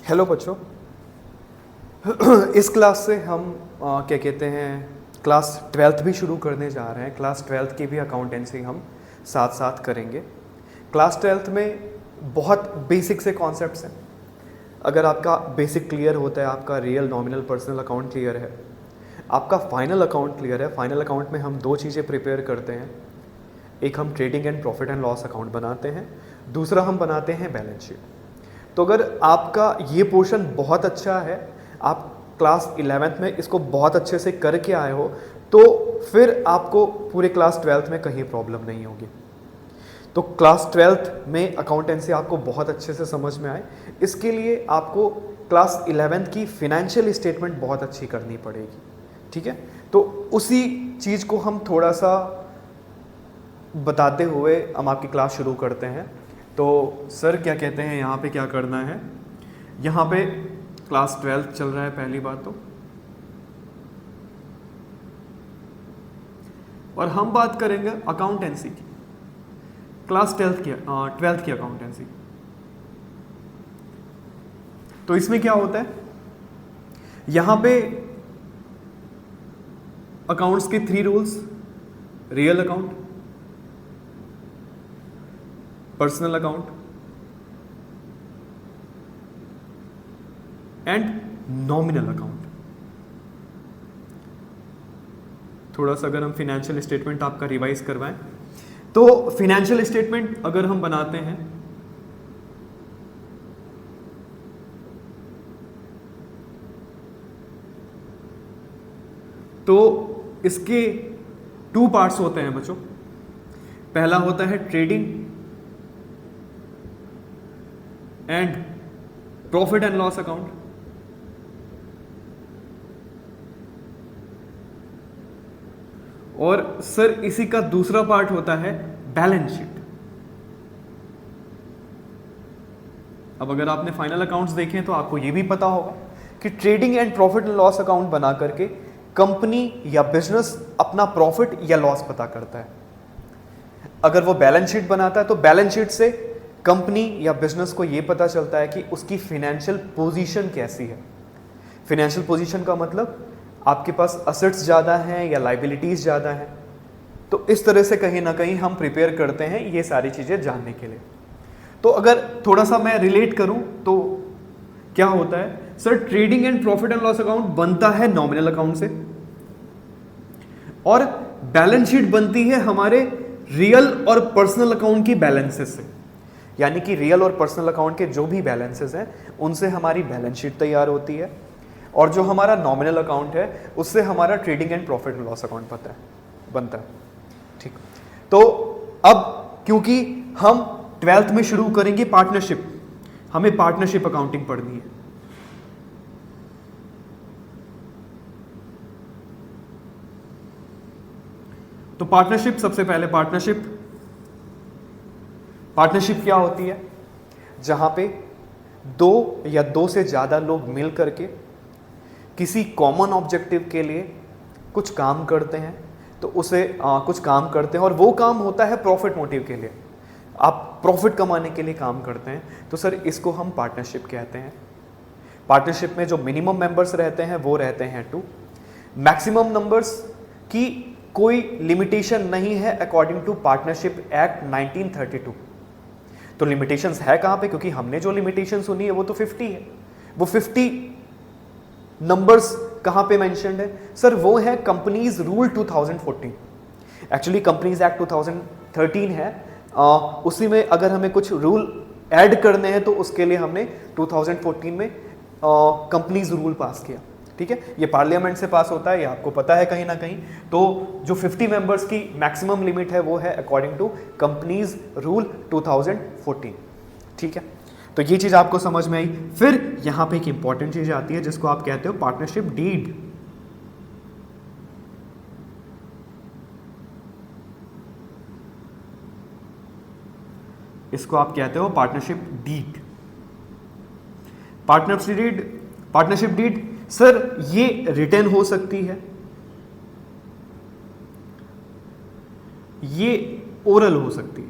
Hello बच्चों। इस class से हम क्या कहते हैं क्लास 12th भी शुरू करने जा रहे हैं। क्लास 12th की भी अकाउंटेंसी हम साथ साथ करेंगे। क्लास 12th में बहुत बेसिक से कॉन्सेप्ट्स हैं। अगर आपका बेसिक क्लियर होता है, आपका real nominal personal account clear है, आपका फाइनल अकाउंट क्लियर है। फाइनल अकाउंट में हम दो चीज़ें प्रिपेयर करते हैं। एक हम trading and profit and loss account बनाते हैं, दूसरा हम बनाते हैं बैलेंस शीट। तो अगर आपका ये पोर्शन बहुत अच्छा है, आप क्लास 11th में इसको बहुत अच्छे से करके आए हो, तो फिर आपको पूरे क्लास 12th में कहीं प्रॉब्लम नहीं होगी। तो क्लास 12th में अकाउंटेंसी आपको बहुत अच्छे से समझ में आए, इसके लिए आपको क्लास 11th की फिनेंशियल स्टेटमेंट बहुत अच्छी करनी पड़ेगी। ठीक है, तो उसी चीज़ को हम थोड़ा सा बताते हुए हम आपकी क्लास शुरू करते हैं। तो सर क्या कहते हैं, यहाँ पे क्या करना है? यहाँ पे क्लास 12th चल रहा है पहली बात तो, और हम बात करेंगे अकाउंटेंसी की, क्लास 12th की अकाउंटेंसी। तो इसमें क्या होता है, यहाँ पे अकाउंट्स के 3 rules: real account, personal account and nominal account. थोड़ा सा अगर हम फिनेंशियल स्टेटमेंट आपका रिवाइज करवाएं, तो फिनेंशियल स्टेटमेंट अगर हम बनाते हैं तो इसके 2 पार्ट्स होते हैं बच्चों। पहला होता है trading and profit and loss account, और सर इसी का दूसरा पार्ट होता है बैलेंस शीट। अब अगर आपने फाइनल अकाउंट्स देखे तो आपको यह भी पता होगा कि trading and profit and loss account बना करके कंपनी या बिजनेस अपना प्रॉफिट या लॉस पता करता है। अगर वो बैलेंस शीट बनाता है तो बैलेंस शीट से कंपनी या बिजनेस को यह पता चलता है कि उसकी फिनेंशियल पोजीशन कैसी है। फिनेंशियल पोजीशन का मतलब आपके पास असेट्स ज़्यादा हैं या लाइबिलिटीज़ ज़्यादा हैं। तो इस तरह से कहीं ना कहीं हम प्रिपेयर करते हैं ये सारी चीज़ें जानने के लिए। तो अगर थोड़ा सा मैं रिलेट करूं तो क्या होता है, sir trading and profit and loss account बनता है नॉमिनल अकाउंट से, और बैलेंस शीट बनती है हमारे रियल और पर्सनल अकाउंट की बैलेंसेस से। यानी कि रियल और पर्सनल अकाउंट के जो भी बैलेंसेस हैं उनसे हमारी बैलेंस शीट तैयार होती है, और जो हमारा नॉमिनल अकाउंट है उससे हमारा trading and profit and loss account बनता है। ठीक, तो अब क्योंकि हम 12th में शुरू करेंगे पार्टनरशिप, हमें पार्टनरशिप अकाउंटिंग पढ़नी है। तो पार्टनरशिप, सबसे पहले पार्टनरशिप क्या होती है? जहां पे 2 या 2 से ज्यादा लोग मिल करके किसी कॉमन ऑब्जेक्टिव के लिए कुछ काम करते हैं, तो उसे कुछ काम करते हैं और वो काम होता है प्रॉफिट मोटिव के लिए। आप प्रॉफिट कमाने के लिए काम करते हैं, तो सर इसको हम पार्टनरशिप कहते हैं। पार्टनरशिप में जो मिनिमम मेंबर्स रहते हैं वो रहते हैं 2। मैक्सिमम नंबर्स की कोई लिमिटेशन नहीं है अकॉर्डिंग टू पार्टनरशिप एक्ट 1932। तो लिमिटेशंस है कहां पे? क्योंकि हमने जो लिमिटेशन सुनी है वो तो 50 है। वो 50 नंबर्स कहां पे मेंशन्ड है? सर वो है companies rule 2014। Actually companies act 2013 है, उसी में अगर हमें कुछ रूल ऐड करने हैं तो उसके लिए हमने 2014 में कंपनीज रूल पास किया। ठीक है, ये पार्लियामेंट से पास होता है, ये आपको पता है कहीं ना कहीं। तो जो 50 मेंबर्स की मैक्सिमम लिमिट है वो है अकॉर्डिंग टू कंपनीज रूल 2014। ठीक है, तो ये चीज आपको समझ में आई। फिर यहां पे एक इंपॉर्टेंट चीज आती है जिसको आप कहते हो पार्टनरशिप डीड। इसको आप कहते हो partnership deed. Partnership deed sir ये रिटर्न हो सकती है, ये ओरल हो सकती है।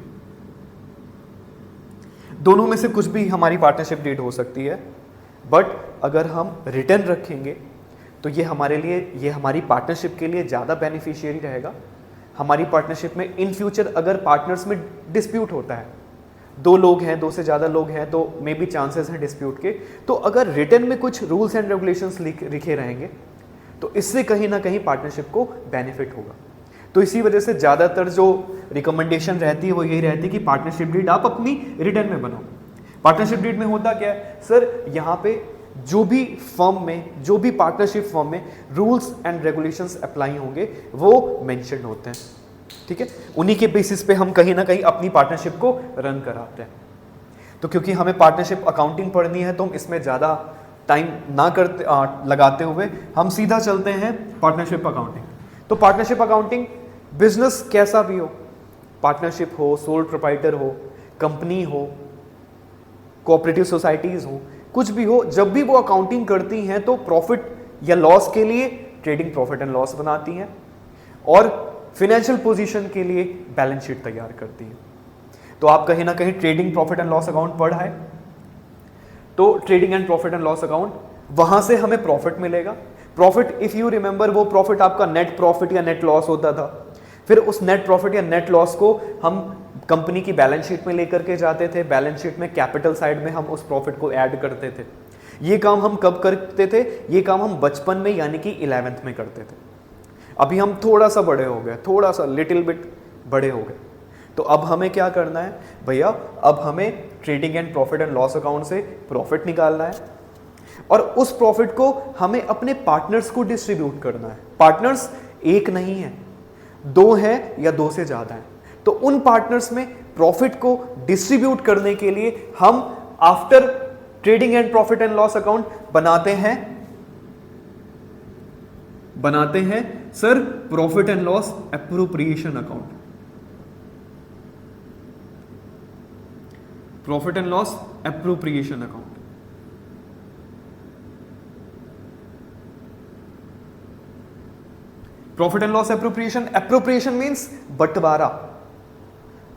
दोनों में से कुछ भी हमारी पार्टनरशिप डीड हो सकती है। बट अगर हम रिटर्न रखेंगे तो ये हमारे लिए, ये हमारी पार्टनरशिप के लिए ज़्यादा बेनिफिशियरी रहेगा। हमारी पार्टनरशिप में इन फ्यूचर अगर पार्टनर्स में डिस्प्यूट होता है, 2 लोग हैं, 2 से ज़्यादा लोग हैं, तो मे बी चांसेस हैं डिस्प्यूट के, तो अगर रिटर्न में कुछ रूल्स एंड रेगुलेशंस लिखे रहेंगे तो इससे कहीं ना कहीं पार्टनरशिप को बेनिफिट होगा। तो इसी वजह से ज़्यादातर जो रिकमेंडेशन रहती है वो यही रहती है कि पार्टनरशिप डीड आप अपनी रिटर्न में बनाओ। पार्टनरशिप डीड में होता क्या है सर, यहाँ पे जो भी फर्म में, जो भी पार्टनरशिप फर्म में रूल्स एंड रेगुलेशंस अप्लाई होंगे वो मेंशन होते हैं, ठीक है। उन्हीं के बेसिस पे हम कहीं ना कहीं अपनी पार्टनरशिप को रन कराते हैं। तो क्योंकि हमें पार्टनरशिप अकाउंटिंग पढ़नी है तो हम इसमें ज़्यादा टाइम ना करते लगाते हुए हम सीधा चलते हैं पार्टनरशिप अकाउंटिंग। तो पार्टनरशिप अकाउंटिंग बिजनेस कैसा भी हो, पार्टनरशिप हो, सोल प्रोप्राइटर हो, कंपनी हो, कोऑपरेटिव सोसाइटीज हो, कुछ भी हो, जब भी वो अकाउंटिंग करती हैं तो प्रॉफिट या लॉस के लिए ट्रेडिंग प्रॉफिट एंड लॉस बनाती हैं और फाइनेंशियल पोजीशन के लिए बैलेंस शीट तैयार करती हैं। तो आप कहीं ना कहीं trading profit and loss account पढ़ा है, तो trading and profit and loss account, वहां से हमें प्रॉफिट मिलेगा। प्रॉफिट इफ यू रिमेंबर, वो प्रॉफिट आपका नेट प्रॉफिट या नेट लॉस होता था। फिर उस नेट प्रॉफिट या नेट लॉस को हम कंपनी की बैलेंस शीट में लेकर के जाते थे, बैलेंस शीट में कैपिटल साइड में हम उस प्रॉफिट को ऐड करते थे। ये काम हम कब करते थे, ये काम हम बचपन में यानी कि 11th में करते थे। अभी हम थोड़ा सा बड़े हो गए, थोड़ा सा लिटिल बिट बड़े हो गए, तो अब हमें क्या करना है भैया, अब हमें trading and profit and loss account से प्रॉफिट निकालना है और उस प्रॉफिट को हमें अपने पार्टनर्स को डिस्ट्रीब्यूट करना है। पार्टनर्स एक नहीं है, 2 हैं या 2 से ज्यादा हैं। तो उन पार्टनर्स में प्रॉफिट को डिस्ट्रीब्यूट करने के लिए हम after trading and profit and loss account बनाते हैं sir profit and loss appropriation account. Profit and loss appropriation account. Profit and loss appropriation, appropriation means बंटवारा,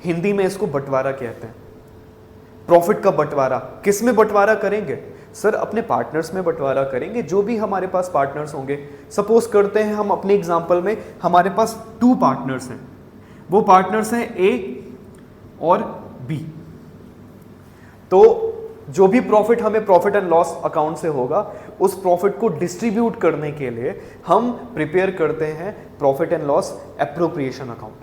हिंदी में इसको बंटवारा कहते हैं। प्रॉफिट का बंटवारा किस में बंटवारा करेंगे सर, अपने पार्टनर्स में बंटवारा करेंगे, जो भी हमारे पास पार्टनर्स होंगे। सपोज करते हैं हम अपने एग्जांपल में हमारे पास 2 पार्टनर्स हैं, वो पार्टनर्स हैं ए और बी। तो जो भी प्रॉफिट हमें प्रॉफिट एंड लॉस अकाउंट से होगा, उस प्रॉफिट को डिस्ट्रीब्यूट करने के लिए हम प्रिपेयर करते हैं profit and loss appropriation account,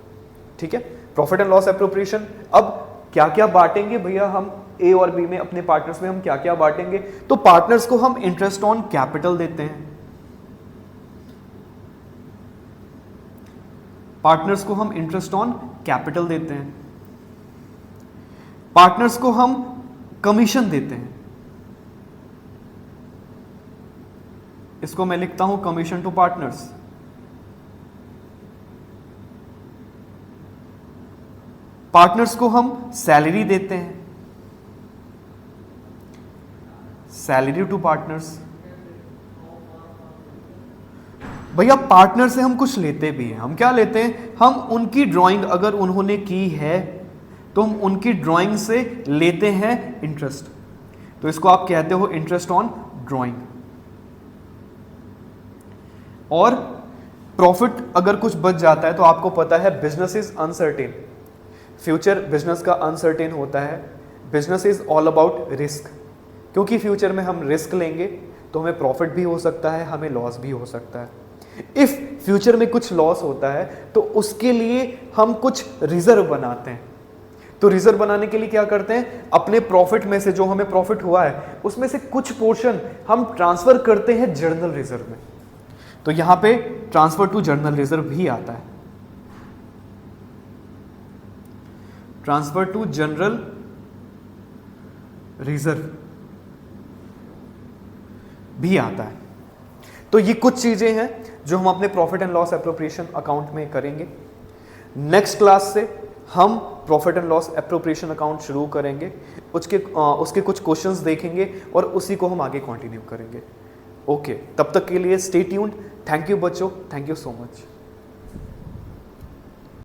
ठीक है। प्रॉफिट एंड लॉस एप्रोप्रिएशन, अब क्या क्या बांटेंगे भैया हम ए और बी में, अपने पार्टनर्स में हम क्या क्या बांटेंगे। तो पार्टनर्स को हम इंटरेस्ट ऑन कैपिटल देते हैं, पार्टनर्स को हम इंटरेस्ट ऑन कैपिटल देते हैं, पार्टनर्स को हम कमीशन देते हैं। इसको मैं लिखता हूं कमीशन टू पार्टनर्स। पार्टनर्स को हम सैलरी देते हैं, सैलरी टू पार्टनर्स। भैया पार्टनर से हम कुछ लेते भी हैं, हम क्या लेते हैं, हम उनकी ड्राइंग अगर उन्होंने की है तो हम उनकी ड्राइंग से लेते हैं इंटरेस्ट, तो इसको आप कहते हो इंटरेस्ट ऑन ड्राइंग। और प्रॉफिट अगर कुछ बच जाता है तो आपको पता है business is uncertain, future business का अनसर्टेन होता है। Business is all about risk, क्योंकि फ्यूचर में हम रिस्क लेंगे तो हमें प्रॉफिट भी हो सकता है, हमें लॉस भी हो सकता है। इफ फ्यूचर में कुछ लॉस होता है तो उसके लिए हम कुछ रिजर्व बनाते हैं। तो रिजर्व बनाने के लिए क्या करते हैं, अपने प्रॉफिट में से जो हमें प्रॉफिट हुआ है उसमें से कुछ पोर्शन हम ट्रांसफर करते हैं जर्नल रिजर्व में। तो यहां पे ट्रांसफर टू जर्नल रिजर्व भी आता है, ट्रांसफर टू जनरल रिजर्व भी आता है। तो ये कुछ चीजें हैं जो हम अपने profit and loss appropriation account में करेंगे। नेक्स्ट क्लास से हम profit and loss appropriation account शुरू करेंगे, उसके कुछ क्वेश्चंस देखेंगे और उसी को हम आगे कंटिन्यू करेंगे। ओके, तब तक के लिए स्टे ट्यून्ड। थैंक यू बच्चों, थैंक यू सो मच।